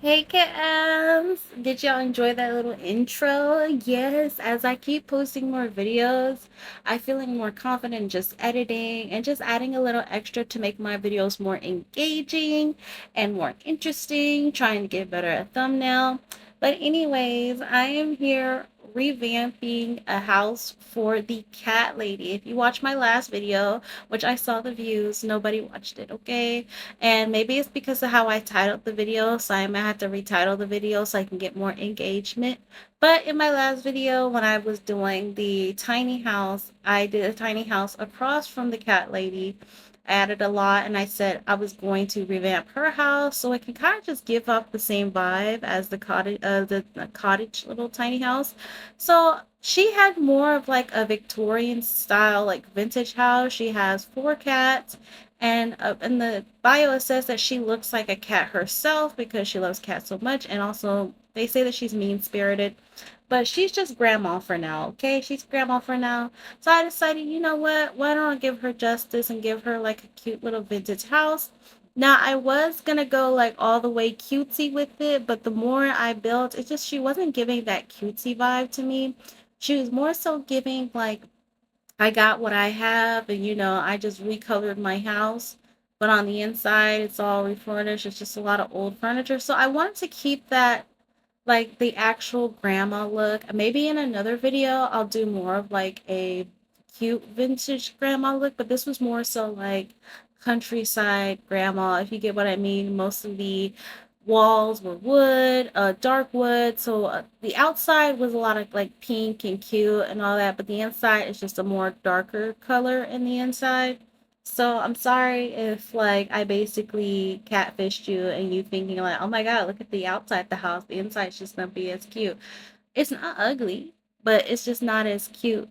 Hey kittens! Did y'all enjoy that little intro? Yes, as I keep posting more videos, I'm feeling more confident just editing and just adding a little extra to make my videos more engaging and more interesting, trying to get better at thumbnail. But anyways, I am here revamping a house for the cat lady. If you watch my last video, which I saw the views, nobody watched it, okay? And maybe it's because of how I titled the video, so I might have to retitle the video so I can get more engagement. But in my last video, when I was doing the tiny house, I did a tiny house across from the cat lady. I added a lot, and I said I was going to revamp her house so it can kind of just give off the same vibe as the cottage little tiny house. So she had more of like a Victorian style, like vintage house. She has four cats, and in the bio, it says that she looks like a cat herself because she loves cats so much. And also, they say that she's mean spirited. But she's just grandma for now, okay? She's grandma for now. So I decided, you know what? Why don't I give her justice and give her like a cute little vintage house? Now, I was gonna go like all the way cutesy with it, but the more I built, it just, she wasn't giving that cutesy vibe to me. She was more so giving like I got what I have, and I just recolored my house. But on the inside, it's all refurnished. It's just a lot of old furniture. So I wanted to keep that like the actual grandma look. Maybe in another video, I'll do more of like a cute vintage grandma look, but this was more so like countryside grandma, if you get what I mean. Most of the walls were wood, dark wood. So the outside was a lot of like pink and cute and all that, but the inside is just a more darker color in the inside. So I'm sorry if like I basically catfished you and you thinking like, oh my god, look at the outside of the house. The inside's just gonna be as cute. It's not ugly, but it's just not as cute,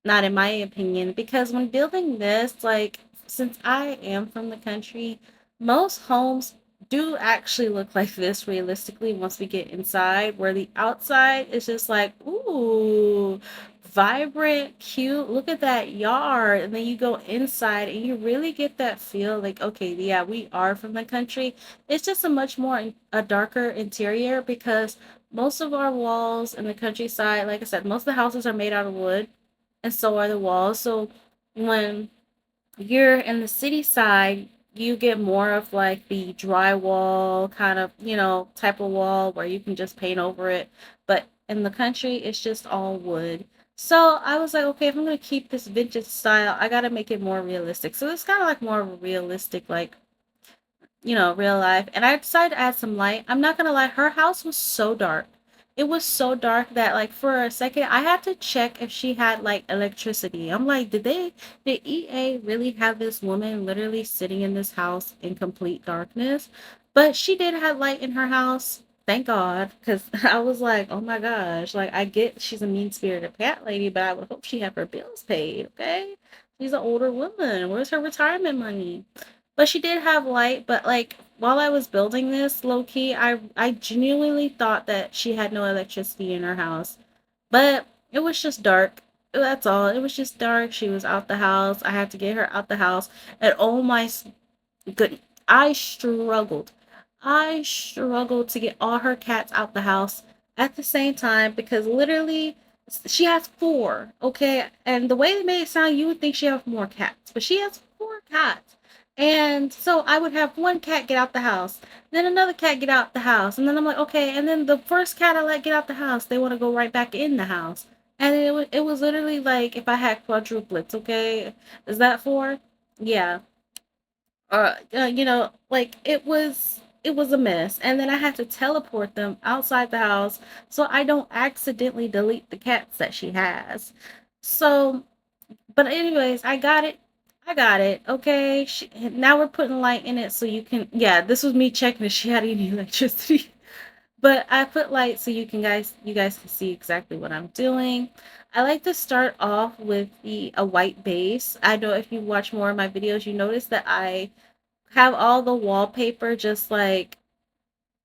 not in my opinion, because when building this, like, since I am from the country, most homes do actually look like this realistically once we get inside, where the outside is just like, ooh, vibrant, cute, look at that yard. And then you go inside and you really get that feel like, okay, yeah, we are from the country. It's just a much more, a darker interior because most of our walls in the countryside, like I said, most of the houses are made out of wood and so are the walls. So when you're in the city side, you get more of like the drywall kind of, type of wall where you can just paint over it. But in the country, it's just all wood. So I was like, okay, if I'm gonna keep this vintage style, I gotta make it more realistic. So it's kind of like more of a realistic, like real life. And I decided to add some light. I'm not gonna lie, her house was so dark. It was so dark that like for a second I had to check if she had like electricity. I'm like, did EA really have this woman literally sitting in this house in complete darkness? But she did have light in her house. Thank God, because I was like, oh my gosh, like I get she's a mean spirited cat lady, but I would hope she have her bills paid, okay? She's an older woman. Where's her retirement money? But she did have light, but like while I was building this, low key, I genuinely thought that she had no electricity in her house. But it was just dark. That's all. It was just dark. She was out the house. I had to get her out the house. And oh my good, I struggled. I struggled to get all her cats out the house at the same time because literally she has four, okay? And the way they made it sound, you would think she has more cats, but she has four cats. And so I would have one cat get out the house, then another cat get out the house, and then I'm like, okay, and then the first cat I let get out the house, they want to go right back in the house. And it was literally like if I had quadruplets, okay? Is that four? Yeah, like it was a mess. And then I had to teleport them outside the house so I don't accidentally delete the cats that she has. So, but anyways, I got it. Okay, now we're putting light in it so you can. Yeah, this was me checking if she had any electricity. But I put light so you guys can see exactly what I'm doing. I like to start off with the a white base. I know if you watch more of my videos, you notice that I have all the wallpaper just like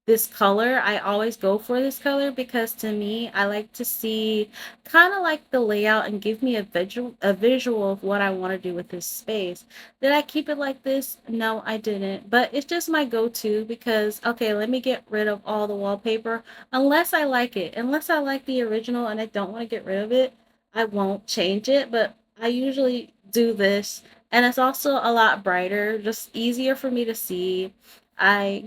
this color. I always go for this color because to me, I like to see kind of like the layout and give me a visual of what I want to do with this space. Did I keep it like this? No, I didn't. But it's just my go-to because okay, let me get rid of all the wallpaper unless I like it. Unless I like the original and I don't want to get rid of it, I won't change it, but I usually do this and it's also a lot brighter, just easier for me to see. I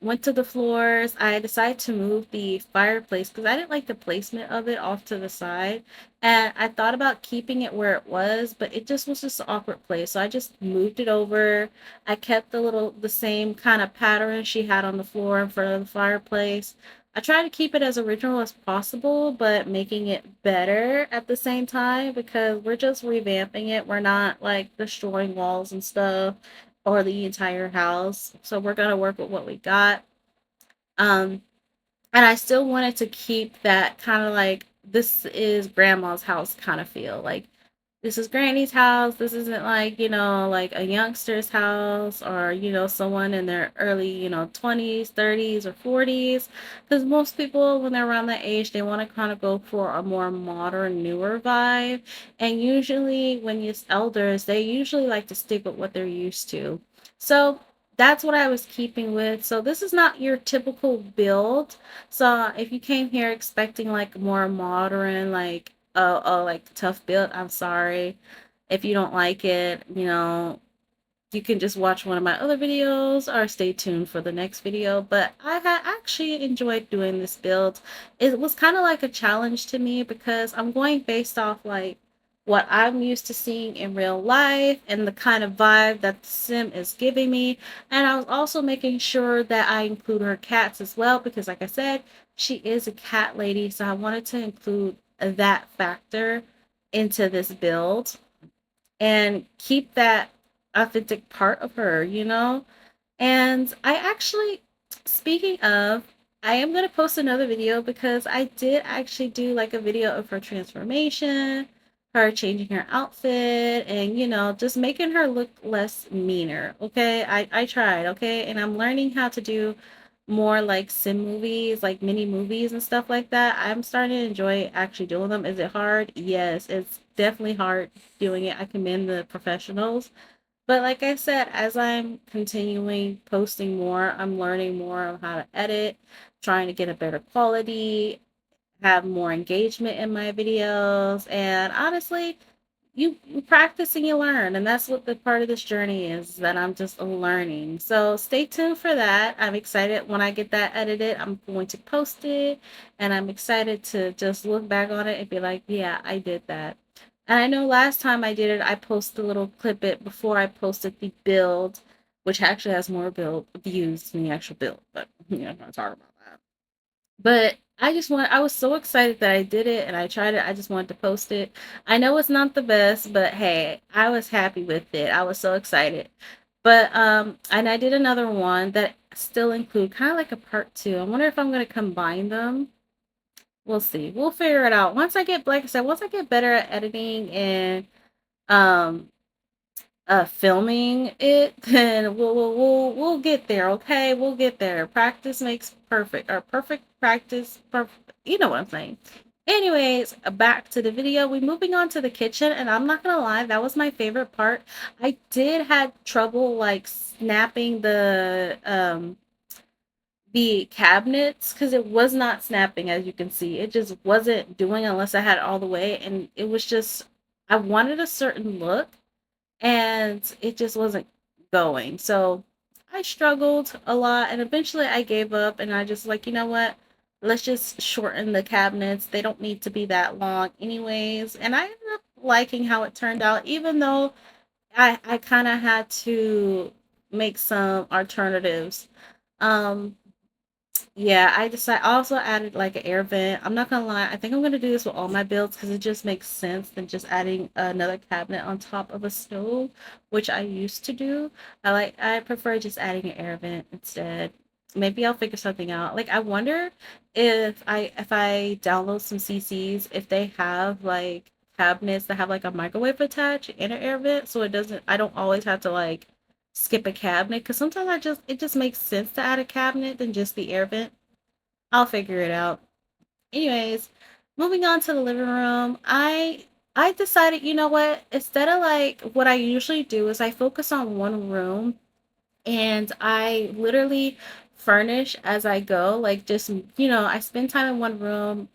went to the floors. I decided to move the fireplace because I didn't like the placement of it off to the side. And I thought about keeping it where it was, but it just was just an awkward place. So I just moved it over. I kept the same kind of pattern she had on the floor in front of the fireplace. I try to keep it as original as possible, but making it better at the same time because we're just revamping it. We're not like destroying walls and stuff or the entire house. So we're gonna work with what we got. Um, and I still wanted to keep that kind of like this is grandma's house kind of feel. Like this is Granny's house. This isn't like, like a youngster's house or, someone in their early, 20s, 30s, or 40s. Because most people, when they're around that age, they want to kind of go for a more modern, newer vibe. And usually, when it's elders, they usually like to stick with what they're used to. So that's what I was keeping with. So this is not your typical build. So if you came here expecting like more modern, like like tough build, I'm sorry. If you don't like it, you can just watch one of my other videos or stay tuned for the next video. But I had actually enjoyed doing this build. It was kind of like a challenge to me because I'm going based off like what I'm used to seeing in real life and the kind of vibe that the sim is giving me. And I was also making sure that I include her cats as well because like I said, she is a cat lady. So I wanted to include that factor into this build and keep that authentic part of her. And I actually, speaking of, I am going to post another video because I did actually do like a video of her transformation, her changing her outfit, and just making her look less meaner. Okay. I tried. Okay. And I'm learning how to do more like sim movies, like mini movies and stuff like that. I'm starting to enjoy actually doing them. Is it hard? Yes, it's definitely hard doing it. I commend the professionals. But like I said, as I'm continuing posting more, I'm learning more on how to edit, trying to get a better quality, have more engagement in my videos. And honestly, you practice and you learn. And that's what the part of this journey is that I'm just learning. So stay tuned for that. I'm excited when I get that edited. I'm going to post it. And I'm excited to just look back on it and be like, yeah, I did that. And I know last time I did it, I posted a little clip it before I posted the build, which actually has more build views than the actual build. But I'm not talking about that. But I was so excited that I did it and I tried it. I just wanted to post it. I know it's not the best, but hey, I was happy with it. I was so excited. But and I did another one that still include kind of like a part two. I wonder if I'm gonna combine them. We'll see. We'll figure it out. Once I get, like I said, once I get better at editing and um filming it, then we'll get there, okay? We'll get there. Practice makes perfect, or perfect practice, perfect. You know what I'm saying. Anyways, back to the video. We're moving on to the kitchen, and I'm not gonna lie, that was my favorite part. I did had trouble like snapping the cabinets because it was not snapping, as you can see. It just wasn't doing unless I had it all the way, and it was just I wanted a certain look and it just wasn't going. So I struggled a lot and eventually I gave up and I just like, you know what? Let's just shorten the cabinets. They don't need to be that long anyways. And I ended up liking how it turned out, even though I kind of had to make some alternatives. Um yeah, I also added like an air vent. I'm not gonna lie, I think I'm gonna do this with all my builds because it just makes sense than just adding another cabinet on top of a stove, which I used to do. I prefer just adding an air vent instead. Maybe I'll figure something out. Like I wonder if I download some CCs if they have like cabinets that have like a microwave attached and an air vent so it doesn't I don't always have to like skip a cabinet because sometimes it just makes sense to add a cabinet than just the air vent. I'll figure it out. Anyways, moving on to the living room, I decided, you know what? Instead of like what I usually do is I focus on one room and I literally furnish as I go. Like, just, I spend time in one room,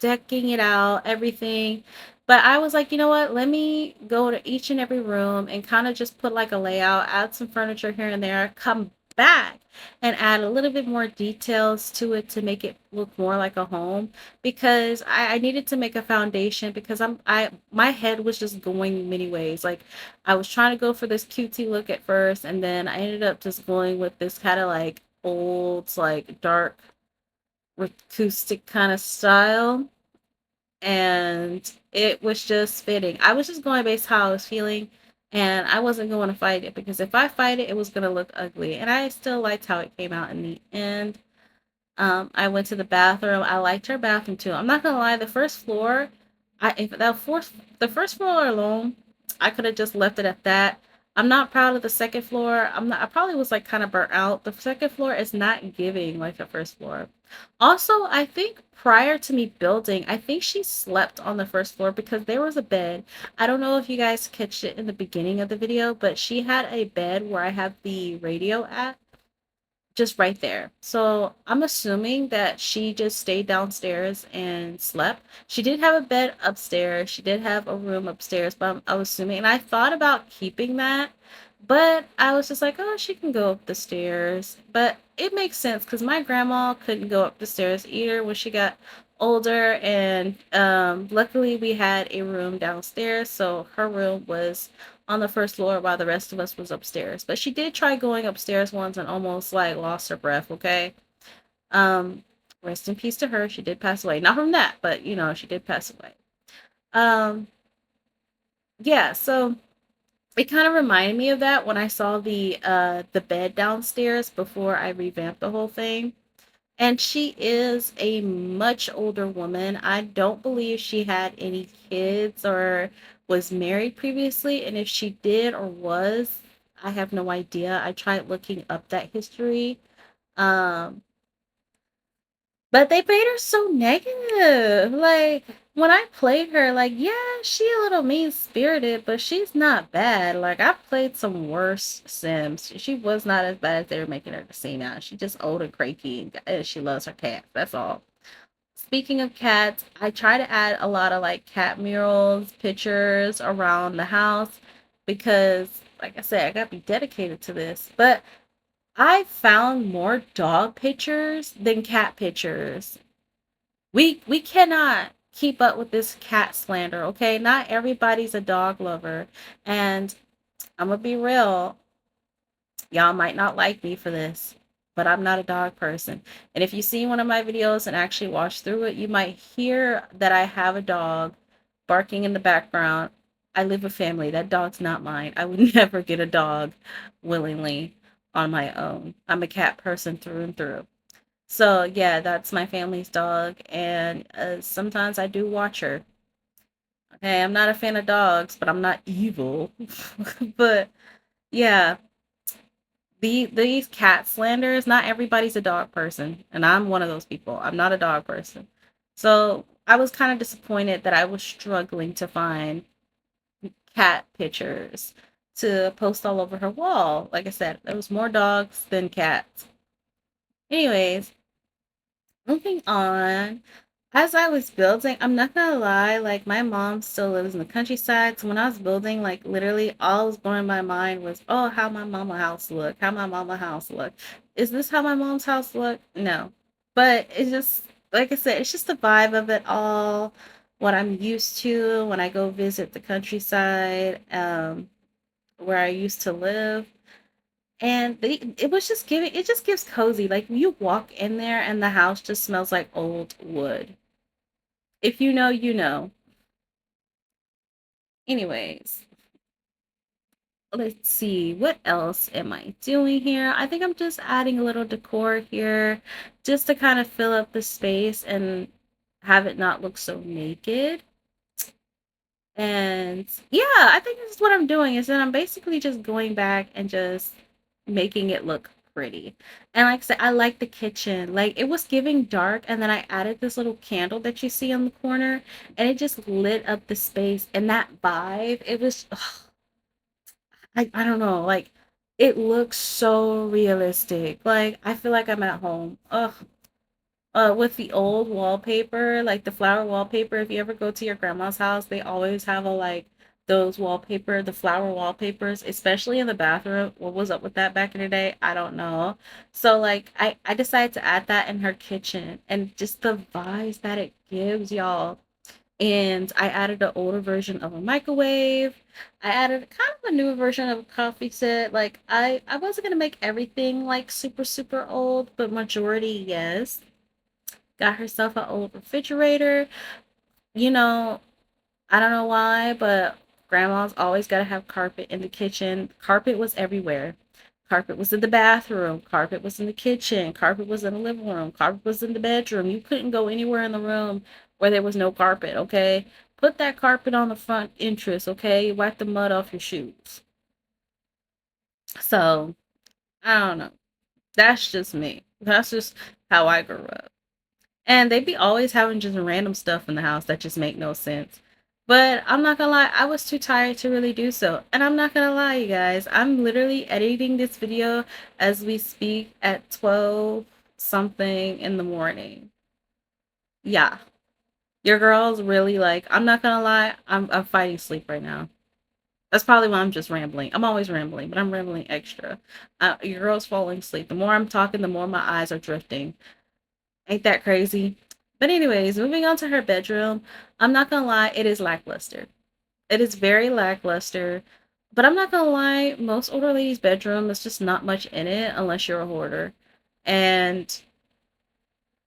decking it out, everything. But I was like, you know what? Let me go to each and every room and kind of just put like a layout, add some furniture here and there, come back and add a little bit more details to it to make it look more like a home because I needed to make a foundation because my head was just going many ways. Like, I was trying to go for this cutesy look at first, and then I ended up just going with this kind of like old, like dark acoustic kind of style. And it was just fitting. I was just going based how I was feeling, and I wasn't going to fight it because if I fight it, it was going to look ugly. And I still liked how it came out in the end. I went to the bathroom. I liked her bathroom too. I'm not gonna lie, the first floor, I if that first the first floor alone, I could have just left it at that. I'm not proud of the second floor. I probably was like kind of burnt out. The second floor is not giving like the first floor. Also, I think prior to me building, I think she slept on the first floor because there was a bed. I don't know if you guys catched it in the beginning of the video, but she had a bed where I have the radio at just right there. So I'm assuming that she just stayed downstairs and slept. She did have a bed upstairs. She did have a room upstairs, but I was assuming, and I thought about keeping that, but I was just like, oh, she can go up the stairs. But it makes sense because my grandma couldn't go up the stairs either when she got older, and luckily we had a room downstairs, so her room was on the first floor while the rest of us was upstairs. But she did try going upstairs once and almost like lost her breath, okay? Um Rest in peace to her. She did pass away. Not from that, but she did pass away. Um yeah, so it kind of reminded me of that when I saw the bed downstairs before I revamped the whole thing. And she is a much older woman. I don't believe she had any kids or was married previously. And if she did or was, I have no idea. I tried looking up that history. Um, but they made her so negative. Like, when I played her, like, yeah, she a little mean spirited, but she's not bad. Like, I've played some worse Sims. She was not as bad as they were making her to seem out. She just old and cranky, and she loves her cat. That's all. Speaking of cats, I try to add a lot of like cat murals, pictures around the house because, like I said, I gotta be dedicated to this. But I found more dog pictures than cat pictures. We cannot keep up with this cat slander, okay? Not everybody's a dog lover. And I'm gonna be real, y'all might not like me for this, but I'm not a dog person. And if you see one of my videos and actually watch through it, you might hear that I have a dog barking in the background. I live with family. That dog's not mine. I would never get a dog willingly on my own. I'm a cat person through and through. So yeah, that's my family's dog, and sometimes I do watch her. Okay, I'm not a fan of dogs, but I'm not evil. But yeah, these cat slanders. Not everybody's a dog person, and I'm one of those people. I'm not a dog person, so I was kind of disappointed that I was struggling to find cat pictures to post all over her wall. Like I said, there was more dogs than cats. Anyways, moving on. As I was building, I'm not gonna lie, like my mom still lives in the countryside. So when I was building, like literally all was going in my mind was, oh, how my mama house look, how my mama house look. Is this how my mom's house look? No. But it's just like I said, it's just the vibe of it all, what I'm used to when I go visit the countryside, where I used to live. And it was just giving, it just gives cozy. Like you walk in there and the house just smells like old wood. If you know, you know. Anyways, let's see. What else am I doing here? I think I'm just adding a little decor here just to kind of fill up the space and have it not look so naked. And yeah, I think this is what I'm doing is that I'm basically just going back and just making it look pretty. And like I said, I like the kitchen. Like it was giving dark, and then I added this little candle that you see on the corner, and it just lit up the space. And that vibe, it was, ugh, I don't know, like it looks so realistic. Like I feel like I'm at home. Ugh. With the old wallpaper, like the flower wallpaper, if you ever go to your grandma's house, they always have a like those wallpaper, the flower wallpapers, especially in the bathroom. What was up with that back in the day? I don't know. So like I decided to add that in her kitchen and just the vibes that it gives y'all. And I added an older version of a microwave. I added kind of a newer version of a coffee set. Like I wasn't gonna make everything like super super old, but majority yes. Got herself an old refrigerator. You know, I don't know why, but grandma's always got to have carpet in the kitchen. Carpet was everywhere. Carpet was in the bathroom. Carpet was in the kitchen. Carpet was in the living room. Carpet was in the bedroom. You couldn't go anywhere in the room where there was no carpet, okay? Put that carpet on the front entrance, okay? Wipe the mud off your shoes. So, I don't know. That's just me. That's just how I grew up. And they be always having just random stuff in the house that just make no sense. But I'm not gonna lie, I was too tired to really do so. And I'm not gonna lie, you guys, I'm literally editing this video as we speak at 12 something in the morning. Yeah. Your girl's really like, I'm not gonna lie, I'm fighting sleep right now. That's probably why I'm just rambling. I'm always rambling, but I'm rambling extra. Your girl's falling asleep. The more I'm talking, the more my eyes are drifting. Ain't that crazy? But anyways, moving on to her bedroom. I'm not gonna lie, it is lackluster. It is very lackluster. But I'm not gonna lie, most older ladies' bedroom is just not much in it unless you're a hoarder. And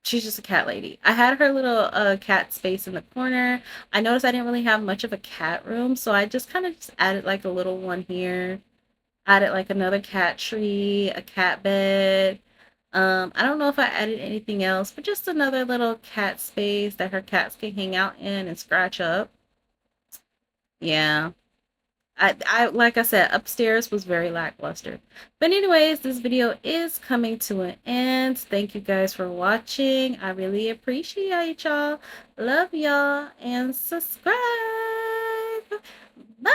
she's just a cat lady. I had her little cat space in the corner. I noticed I didn't really have much of a cat room, so I just kind of just added like a little one here. Added like another cat tree, a cat bed. I don't know if I added anything else, but just another little cat space that her cats can hang out in and scratch up. Yeah. I like I said, upstairs was very lackluster. But anyways, this video is coming to an end. Thank you guys for watching. I really appreciate y'all. Love y'all and subscribe. Bye.